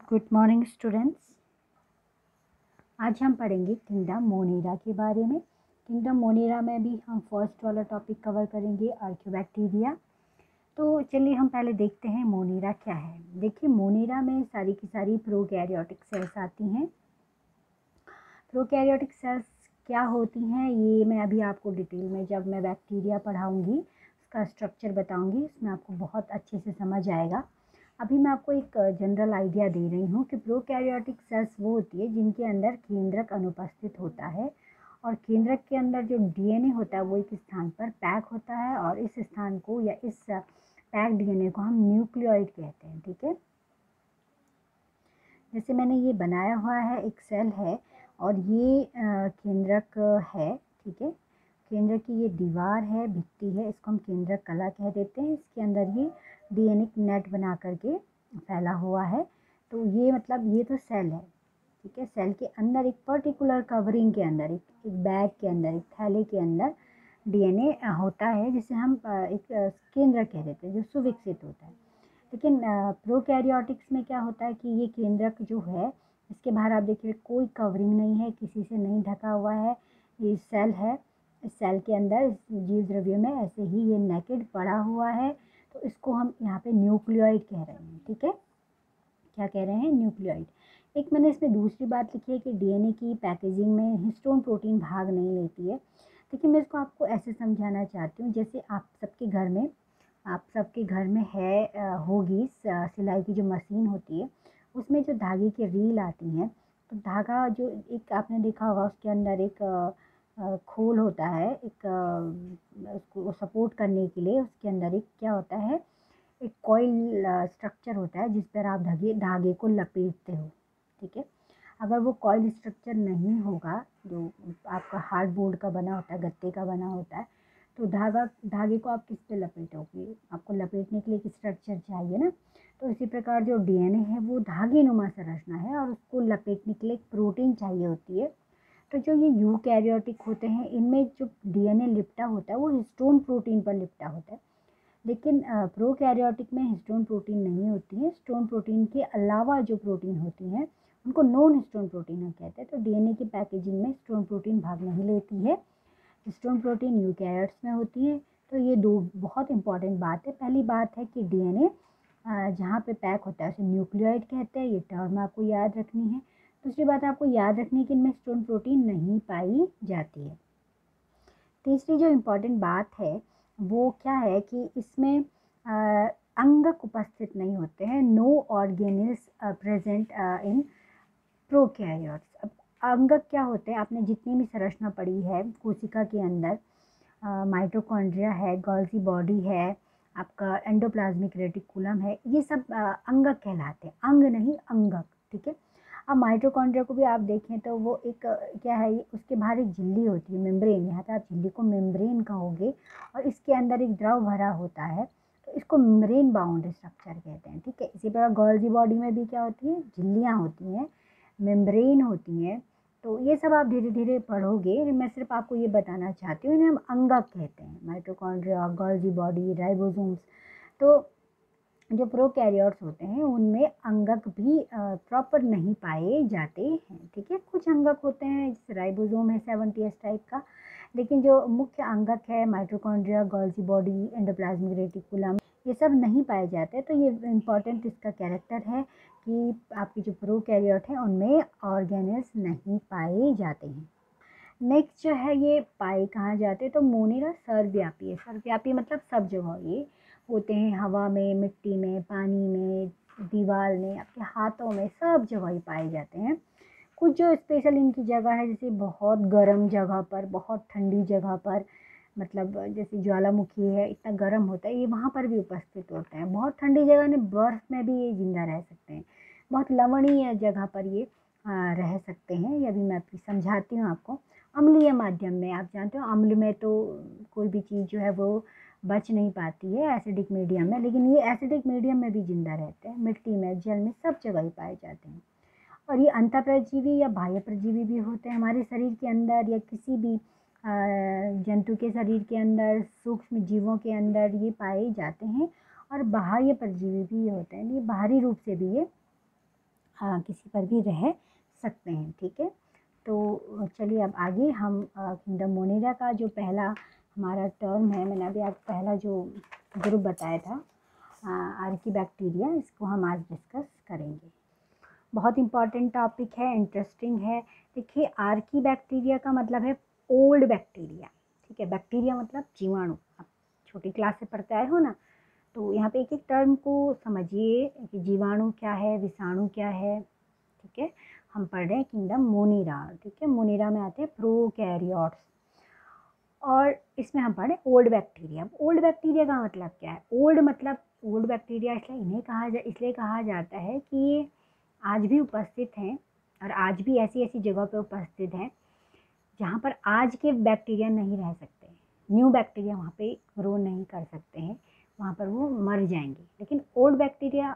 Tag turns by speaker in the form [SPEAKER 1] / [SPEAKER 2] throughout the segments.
[SPEAKER 1] Good morning students. आज हम पढ़ेंगे किंगडम मोनेरा के बारे में। किंगडम मोनेरा में भी हम फर्स्ट वाला टॉपिक कवर करेंगे, आर्कियोबैक्टीरिया। तो चलिए हम पहले देखते हैं मोनेरा क्या है। देखिए, मोनेरा में सारी की सारी प्रोकैरियोटिक सेल्स आती हैं। प्रोकैरियोटिक सेल्स क्या होती हैं ये मैं अभी आपको डिटेल में जब मैं बैक्टीरिया पढ़ाऊँगी उसका स्ट्रक्चर बताऊँगी, इसमें आपको बहुत अच्छे से समझ आएगा। अभी मैं आपको एक जनरल आइडिया दे रही हूँ कि प्रोकैरियोटिक सेल्स वो होती है जिनके अंदर केंद्रक अनुपस्थित होता है, और केंद्रक के अंदर जो डीएनए होता है वो एक स्थान पर पैक होता है, और इस स्थान को या इस पैक डीएनए को हम न्यूक्लियोइड कहते हैं। ठीक है, जैसे मैंने ये बनाया हुआ है, एक सेल है और ये केंद्रक है। ठीक है, केंद्रक की ये दीवार है, भित्ति है, इसको हम केंद्रक कला कह देते हैं। इसके अंदर ये डीएनए नेट बना करके फैला हुआ है। तो ये मतलब ये तो सेल है। ठीक है, सेल के अंदर एक पर्टिकुलर कवरिंग के अंदर, एक बैग के अंदर, एक थैले के अंदर डीएनए होता है, जिसे हम एक केंद्रक कह देते हैं, जो सुविकसित होता है। लेकिन प्रोकैरियोटिक्स में क्या होता है कि ये केंद्रक जो है, इसके बाहर आप देखिए कोई कवरिंग नहीं है, किसी से नहीं ढका हुआ है। ये सेल है, इस सेल के अंदर जीव द्रव्य में ऐसे ही ये नेकेड पड़ा हुआ है। तो इसको हम यहाँ पे न्यूक्लियोइड कह रहे हैं। ठीक है, क्या कह रहे हैं? न्यूक्लियोइड। एक मैंने इसमें दूसरी बात लिखी है कि डीएनए की पैकेजिंग में हिस्टोन प्रोटीन भाग नहीं लेती है। देखिए, मैं इसको आपको ऐसे समझाना चाहती हूँ, जैसे आप सबके घर में है होगी सिलाई की जो मशीन होती है, उसमें जो धागे की रील आती हैं, तो धागा जो एक आपने देखा होगा उसके अंदर एक खोल होता है, एक उसको सपोर्ट करने के लिए उसके अंदर एक क्या होता है, एक कॉइल स्ट्रक्चर होता है जिस पर आप धागे को लपेटते हो। ठीक है, अगर वो कॉइल स्ट्रक्चर नहीं होगा, जो आपका हार्डबोर्ड का बना होता है, गत्ते का बना होता है, तो धागे को आप किस पे लपेटोगे? आपको लपेटने के लिए एक स्ट्रक्चर चाहिए ना। तो इसी प्रकार जो डीएनए है वो धागे नुमा संरचना है, और उसको लपेटने के लिए एक प्रोटीन चाहिए होती है। तो जो ये यूकैरियोटिक होते हैं, इनमें जो डीएनए लिपटा होता है वो हिस्टोन प्रोटीन पर लिपटा होता है। लेकिन प्रोकैरियोटिक में हिस्टोन प्रोटीन नहीं होती है। हिस्टोन प्रोटीन के अलावा जो प्रोटीन होती हैं उनको नॉन हिस्टोन प्रोटीन हम कहते हैं। तो डीएनए की पैकेजिंग में हिस्टोन प्रोटीन भाग नहीं लेती है। हिस्टोन प्रोटीन यूकैरियोट्स में होती है। तो ये दो बहुत इंपॉर्टेंट बात है। पहली बात है कि डीएनए जहाँ पे पैक होता है उसे न्यूक्लियोइड कहते हैं, ये टर्म आपको याद रखनी है। दूसरी बात आपको याद रखनी है कि इनमें हिस्टोन प्रोटीन नहीं पाई जाती है। तीसरी जो इम्पॉर्टेंट बात है वो क्या है कि इसमें अंगक उपस्थित नहीं होते हैं। No organelles present in prokaryotes. अब अंगक क्या होते हैं? आपने जितनी भी संरचना पढ़ी है कोशिका के अंदर, माइटोकॉन्ड्रिया है, गोल्गी बॉडी है, आपका एंडोप्लाज्मिक रेटिकुलम है, ये सब अंगक कहलाते हैं, अंग नहीं, अंगक। ठीक है, अब माइटोकॉन्ड्रिया को भी आप देखें तो वो एक क्या है, उसके बाहर एक झिल्ली होती है, मेम्ब्रेन, यहाँ पे आप झिल्ली को मेम्ब्रेन कहोगे, और इसके अंदर एक द्रव भरा होता है, तो इसको मेम्ब्रेन बाउंड स्ट्रक्चर कहते हैं। ठीक है, इसी प्रकार गोल्गी बॉडी में भी क्या होती है, झिल्लियाँ होती हैं, मेम्ब्रेन होती हैं। तो ये सब आप धीरे धीरे पढ़ोगे, मैं सिर्फ आपको ये बताना चाहती हूँ, इन्हें हम अंगक कहते हैं, माइटोकॉन्ड्रिया, गोल्गी बॉडी, राइबोसोम्स। तो जो प्रोकैरियोट्स होते हैं उनमें अंगक भी प्रॉपर नहीं पाए जाते हैं। ठीक है, कुछ अंगक होते हैं, जैसे राइबोसोम है 70S टाइप का, लेकिन जो मुख्य अंगक है mitochondria, Golgi body, endoplasmic reticulum, ये सब नहीं पाए जाते। तो ये इम्पॉर्टेंट इसका कैरेक्टर है कि आपकी जो प्रोकैरियोट है उनमें ऑर्गेनेल्स नहीं पाए जाते हैं। नेक्स्ट जो है, ये पाए कहाँ जाते हैं? तो मोनेरा सर्वव्यापी है। सर्वव्यापी मतलब सब जगह ये होते हैं, हवा में, मिट्टी में, पानी में, दीवार में, आपके हाथों में, सब जगह ही पाए जाते हैं। कुछ जो स्पेशल इनकी जगह है, जैसे बहुत गर्म जगह पर, बहुत ठंडी जगह पर, मतलब जैसे ज्वालामुखी है, इतना गर्म होता है, ये वहाँ पर भी उपस्थित होते हैं। बहुत ठंडी जगह में, बर्फ़ में भी ये जिंदा रह सकते हैं। बहुत लवणीय जगह पर ये रह सकते हैं। ये भी मैं समझाती हूँ आपको। अम्लीय माध्यम में, आप जानते हो अम्ल में तो कोई भी चीज़ जो है वो बच नहीं पाती है एसिडिक मीडियम में, लेकिन ये एसिडिक मीडियम में भी जिंदा रहते हैं, मिट्टी में, जल में, सब जगह ही पाए जाते हैं। और ये अंतःपरजीवी या बाह्य परजीवी भी होते हैं हमारे शरीर के अंदर, या किसी भी जंतु के शरीर के अंदर, सूक्ष्म जीवों के अंदर ये पाए जाते हैं। और बाह्य परजीवी भी होते हैं, ये बाहरी रूप से भी ये किसी पर भी रह सकते हैं, ठीक है। तो चलिए अब आगे हम किंगडम मोनिरा का जो पहला हमारा टर्म है, मैंने अभी आपको पहला जो ग्रुप बताया था आर्कीबैक्टीरिया, इसको हम आज डिस्कस करेंगे। बहुत इम्पॉर्टेंट टॉपिक है, इंटरेस्टिंग है। देखिए आर्कीबैक्टीरिया का मतलब है ओल्ड बैक्टीरिया, ठीक है। बैक्टीरिया मतलब जीवाणु, आप छोटी क्लास से पढ़ते आए हो ना, तो यहाँ पे एक एक टर्म को समझिए कि जीवाणु क्या है, विषाणु क्या है, ठीक है। हम पढ़ रहे हैं किंगडम मोनिरा, ठीक है। मोनिरा में आते हैं प्रोकैरियोट्स, और इसमें हम पढ़े ओल्ड बैक्टीरिया। ओल्ड बैक्टीरिया का मतलब क्या है? ओल्ड मतलब ओल्ड बैक्टीरिया इसलिए कहा जाता है कि ये आज भी उपस्थित हैं, और आज भी ऐसी ऐसी जगह पर उपस्थित हैं जहाँ पर आज के बैक्टीरिया नहीं रह सकते, न्यू बैक्टीरिया वहाँ पे ग्रो नहीं कर सकते हैं, वहाँ पर वो मर जाएंगे। लेकिन ओल्ड बैक्टीरिया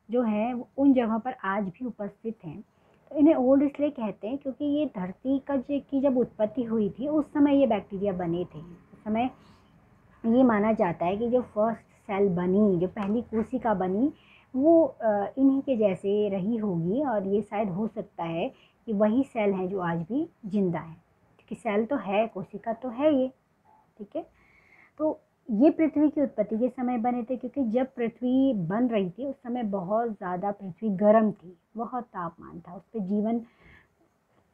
[SPEAKER 1] जो है वो उन जगहों पर आज भी उपस्थित हैं। तो इन्हें ओल्ड इसलिए कहते हैं क्योंकि ये धरती की जब उत्पत्ति हुई थी उस समय ये बैक्टीरिया बने थे। उस समय ये माना जाता है कि जो फर्स्ट सेल बनी, जो पहली कोशिका बनी, वो इन्हीं के जैसे रही होगी, और ये शायद हो सकता है कि वही सेल हैं जो आज भी जिंदा है, क्योंकि सेल तो है, कोशिका तो है ये, ठीक है। तो ये पृथ्वी की उत्पत्ति के समय बने थे, क्योंकि जब पृथ्वी बन रही थी उस समय बहुत ज़्यादा पृथ्वी गर्म थी, बहुत तापमान था, उस पर जीवन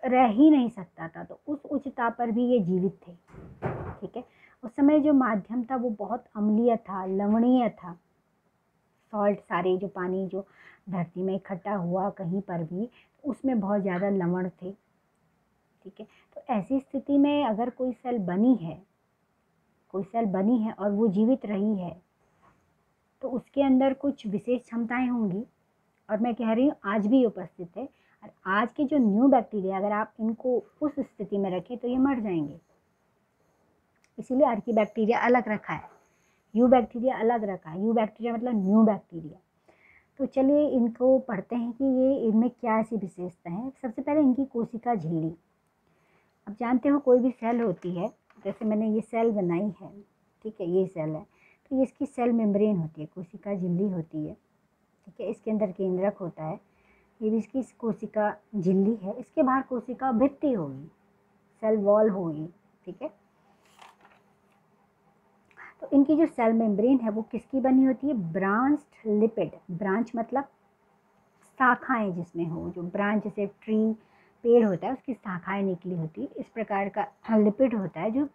[SPEAKER 1] रह ही नहीं सकता था। तो उस उच्चता पर भी ये जीवित थे, ठीक है। उस समय जो माध्यम था वो बहुत अम्लीय था, लवणीय था। सॉल्ट, सारे जो पानी जो धरती में इकट्ठा हुआ कहीं पर भी, उसमें बहुत ज़्यादा लवण थे, ठीक है। तो ऐसी स्थिति में अगर कोई सेल बनी है और वो जीवित रही है, तो उसके अंदर कुछ विशेष क्षमताएं होंगी, और मैं कह रही हूँ आज भी उपस्थित है। और आज के जो न्यू बैक्टीरिया, अगर आप इनको उस स्थिति में रखें तो ये मर जाएंगे, इसीलिए आर्कीबैक्टीरिया अलग रखा है, यू बैक्टीरिया अलग रखा है। यू बैक्टीरिया मतलब न्यू बैक्टीरिया। तो चलिए इनको पढ़ते हैं कि ये इनमें क्या ऐसी विशेषता है। सबसे पहले इनकी कोशिका झिल्ली। अब जानते हो कोई भी सेल होती है, जैसे मैंने ये सेल बनाई है, ठीक है, ये सेल है, तो ये इसकी सेल मेम्ब्रेन होती है, कोशिका झिल्ली होती है, ठीक है। इसके अंदर केंद्रक होता है, ये भी इसकी कोशिका झिल्ली है। इसके बाहर कोशिका भित्ति होगी, सेल वॉल होगी, ठीक है। तो इनकी जो सेल मेम्ब्रेन है वो किसकी बनी होती है? Branched lipid. ब्रांच मतलब शाखाएं जिसमें हो, जो ब्रांच जैसे ट्री, पेड़ होता है उसकी शाखाएं निकली होती है, इस प्रकार का लिपिड होता है, जो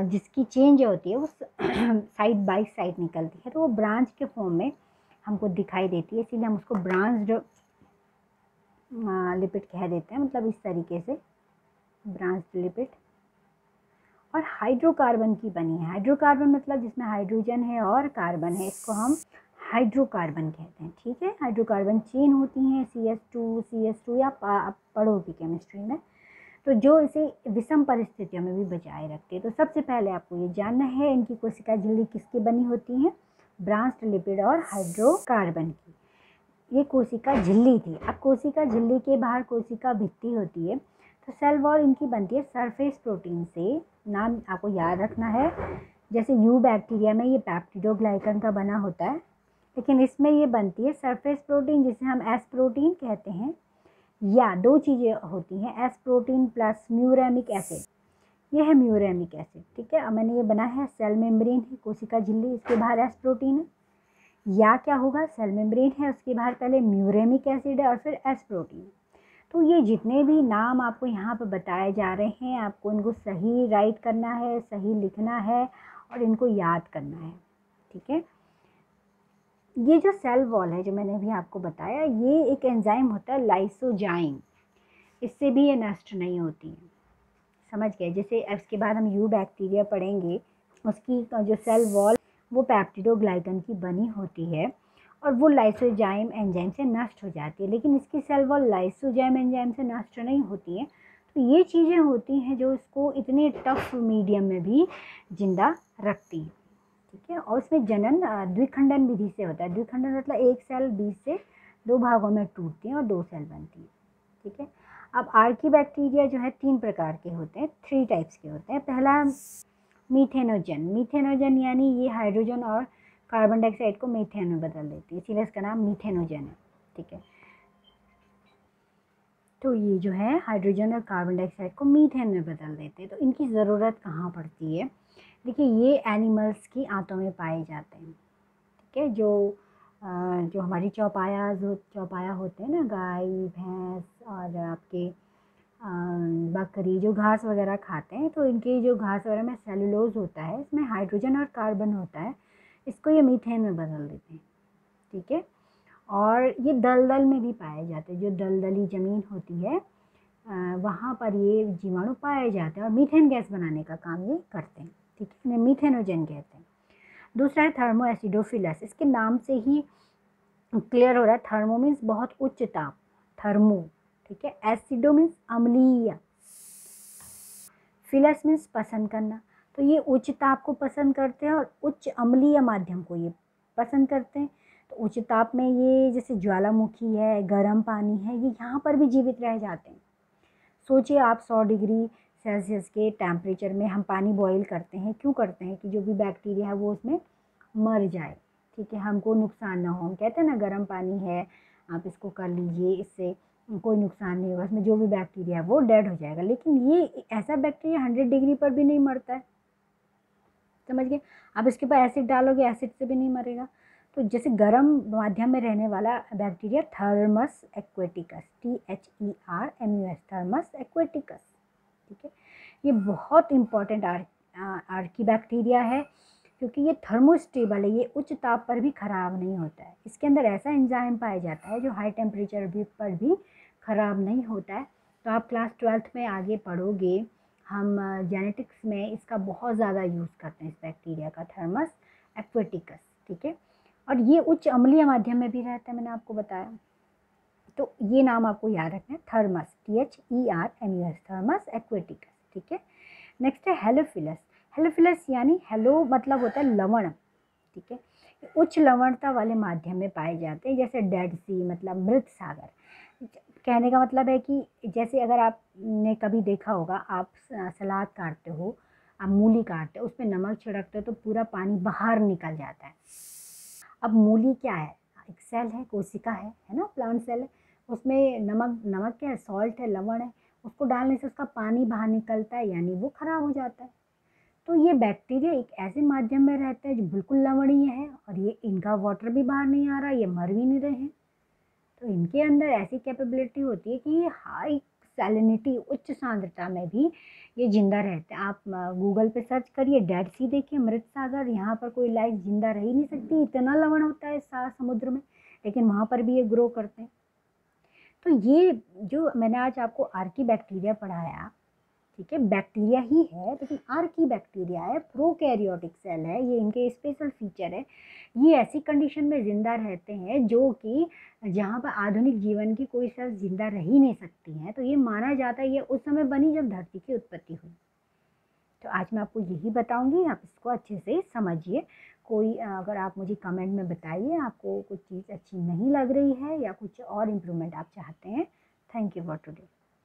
[SPEAKER 1] जिसकी चेन जो होती है वो साइड बाय साइड निकलती है, तो वो ब्रांच के फॉर्म में हमको दिखाई देती है, इसीलिए हम उसको ब्रांच्ड लिपिड कह देते हैं, मतलब इस तरीके से ब्रांच्ड लिपिड। और हाइड्रोकार्बन की बनी है। हाइड्रोकार्बन मतलब जिसमें हाइड्रोजन है और कार्बन है, इसको हम हाइड्रोकार्बन कहते हैं, ठीक है। हाइड्रोकार्बन चेन होती हैं CH2 या आप पढ़ोगे केमिस्ट्री में, तो जो इसे विषम परिस्थितियों में भी बचाए रखते हैं। तो सबसे पहले आपको ये जानना है इनकी कोशिका झिल्ली किसकी बनी होती है? ब्रांच्ड लिपिड और हाइड्रोकार्बन की। ये कोशिका झिल्ली थी। अब कोशिका झिल्ली के बाहर कोशिका भित्ति होती है, तो सेल वॉल इनकी बनती है सरफेस प्रोटीन से। नाम आपको याद रखना है, जैसे यू बैक्टीरिया में ये पेप्टिडोग्लाइकन का बना होता है, लेकिन इसमें ये बनती है सरफेस प्रोटीन, जिसे हम एस प्रोटीन कहते हैं, या दो चीज़ें होती हैं, S protein plus muramic acid, ये है म्यूरेमिक एसिड, ठीक है। अब मैंने ये बना है सेल मेम्ब्रेन है, कोशिका झिल्ली, इसके बाहर एस प्रोटीन है, या क्या होगा, सेल मेम्ब्रेन है, उसके बाहर पहले म्यूरेमिक एसिड है और फिर एस प्रोटीन। तो ये जितने भी नाम आपको यहाँ पर बताए जा रहे हैं, आपको इनको सही राइट करना है, सही लिखना है और इनको याद करना है, ठीक है। ये जो सेल वॉल है जो मैंने अभी आपको बताया, ये एक एंजाइम होता है लाइसोजाइम, इससे भी ये नष्ट नहीं होती है, समझ गए। जैसे इसके बाद हम यू बैक्टीरिया पढ़ेंगे, उसकी जो सेल वॉल वो पेप्टिडोग्लाइकन की बनी होती है और वो लाइसोजाइम एंजाइम से नष्ट हो जाती है, लेकिन इसकी सेल वॉल लाइसोजाइम एंजाइम से नष्ट नहीं होती है। तो ये चीज़ें होती हैं जो इसको इतने टफ मीडियम में भी जिंदा रखती हैं, ठीक है। और उसमें जनन द्विखंडन विधि से होता है। द्विखंडन मतलब एक सेल 20 से 2 भागों में टूटती है और 2 सेल बनती है, ठीक है। अब आर्कीबैक्टीरिया जो है 3 प्रकार के होते हैं, 3 टाइप्स के होते हैं। पहला मीथेनोजन। मीथेनोजन यानी ये हाइड्रोजन और कार्बन डाइऑक्साइड को मीथेन में बदल देती है, इसीलिए इसका नाम मीथेनोजन है, ठीक है। तो ये जो है हाइड्रोजन और कार्बन डाइऑक्साइड को मीथेन में बदल देते हैं। तो इनकी ज़रूरत कहाँ पड़ती है? देखिए, ये एनिमल्स की आंतों में पाए जाते हैं, ठीक है। जो हमारी चौपाया होते हैं ना, गाय भैंस और आपके बकरी जो घास वगैरह खाते हैं, तो इनके जो घास वगैरह में सेलुलोज होता है, इसमें हाइड्रोजन और कार्बन होता है, इसको ये मीथेन में बदल देते हैं, ठीक है। और ये दलदल में भी पाए जाते हैं, जो दलदली ज़मीन होती है वहाँ पर ये जीवाणु पाए जाते हैं और मीथेन गैस बनाने का काम ये करते हैं, ठीक है। इन्हें मीथेनोजन कहते हैं। दूसरा है थर्मो एसिडोफिलस। इसके नाम से ही क्लियर हो रहा है, थर्मो मीन्स बहुत उच्च ताप, थर्मो, ठीक है। एसिडो मीन्स अम्लीय, फिलस मीन्स पसंद करना। तो ये उच्च ताप को पसंद करते हैं और उच्च अम्लीय माध्यम को ये पसंद करते हैं। तो उच्च ताप में ये जैसे ज्वालामुखी है, गर्म पानी है, ये यहाँ पर भी जीवित रह जाते हैं। सोचिए आप 100 डिग्री सेल्सियस के टेम्परेचर में हम पानी बॉईल करते हैं, क्यों करते हैं? कि जो भी बैक्टीरिया है वो उसमें मर जाए, ठीक है, हमको नुकसान ना हो। हम कहते हैं ना, गर्म पानी है, आप इसको कर लीजिए, इससे कोई नुकसान नहीं होगा, इसमें जो भी बैक्टीरिया है वो डेड हो जाएगा। लेकिन ये ऐसा बैक्टीरिया 100 डिग्री पर भी नहीं मरता है, समझ गए? आप इसके ऊपर एसिड डालोगे, एसिड से भी नहीं मरेगा। तो जैसे गर्म माध्यम में रहने वाला bacteria Thermus aquaticus, THERMUS, Thermus aquaticus, ठीक है। ये बहुत इंपॉर्टेंट आर्की बैक्टीरिया है, क्योंकि ये थर्मोस्टेबल है, ये उच्च ताप पर भी खराब नहीं होता है। इसके अंदर ऐसा एंजाइम पाया जाता है जो हाई टेम्परेचर पर भी खराब नहीं होता है। तो आप क्लास 12th में आगे पढ़ोगे, हम जेनेटिक्स में इसका बहुत ज़्यादा यूज़ करते हैं, इस बैक्टीरिया का, थर्मस एक्वेटिकस, ठीक है। और ये उच्च अम्लीय माध्यम में भी रहता है, मैंने आपको बताया। तो ये नाम आपको याद रखना है, थर्मस, THERMUS, थर्मस एक्वेटिकस, ठीक है। नेक्स्ट है हेलोफिलस। हेलोफिलस यानी हेलो मतलब होता है लवण, ठीक है। उच्च लवणता वाले माध्यम में पाए जाते हैं, जैसे डेड सी मतलब मृत सागर। कहने का मतलब है कि जैसे अगर आपने कभी देखा होगा, आप सलाद काटते हो, आप मूली काटते हो, उसमें नमक छिड़कते हो तो पूरा पानी बाहर निकल जाता है। अब मूली क्या है? एक सेल है, कोशिका है ना, प्लांट सेल है। उसमें नमक क्या है? सॉल्ट है, लवण है। उसको डालने से उसका पानी बाहर निकलता है, यानी वो खराब हो जाता है। तो ये बैक्टीरिया एक ऐसे माध्यम में रहता है जो बिल्कुल लवणीय है, और ये इनका वाटर भी बाहर नहीं आ रहा, ये मर भी नहीं रहे हैं। तो इनके अंदर ऐसी कैपेबिलिटी होती है कि ये हाई सैलिनिटी, उच्च सांद्रता में भी ये जिंदा रहते हैं। आप गूगल पे सर्च करिए, डेड सी देखिए, मृत सागर, यहाँ पर कोई लाइफ जिंदा रह ही नहीं सकती, इतना लवण होता है समुद्र में, लेकिन वहाँ पर भी ये ग्रो करते हैं। तो ये जो मैंने आज आपको आर्की बैक्टीरिया पढ़ाया, ठीक है, बैक्टीरिया ही है, लेकिन आर्की बैक्टीरिया है, प्रोकैरियोटिक सेल है, ये इनके स्पेशल फीचर है। ये ऐसी कंडीशन में जिंदा रहते हैं जो कि जहाँ पर आधुनिक जीवन की कोई सेल जिंदा रह ही नहीं सकती हैं। तो ये माना जाता है ये उस समय बनी जब धरती की उत्पत्ति हुई। तो आज मैं आपको यही बताऊंगी, आप इसको अच्छे से समझिए। कोई अगर आप मुझे कमेंट में बताइए आपको कुछ चीज़ अच्छी नहीं लग रही है या कुछ और इम्प्रूवमेंट आप चाहते हैं। Thank you for today.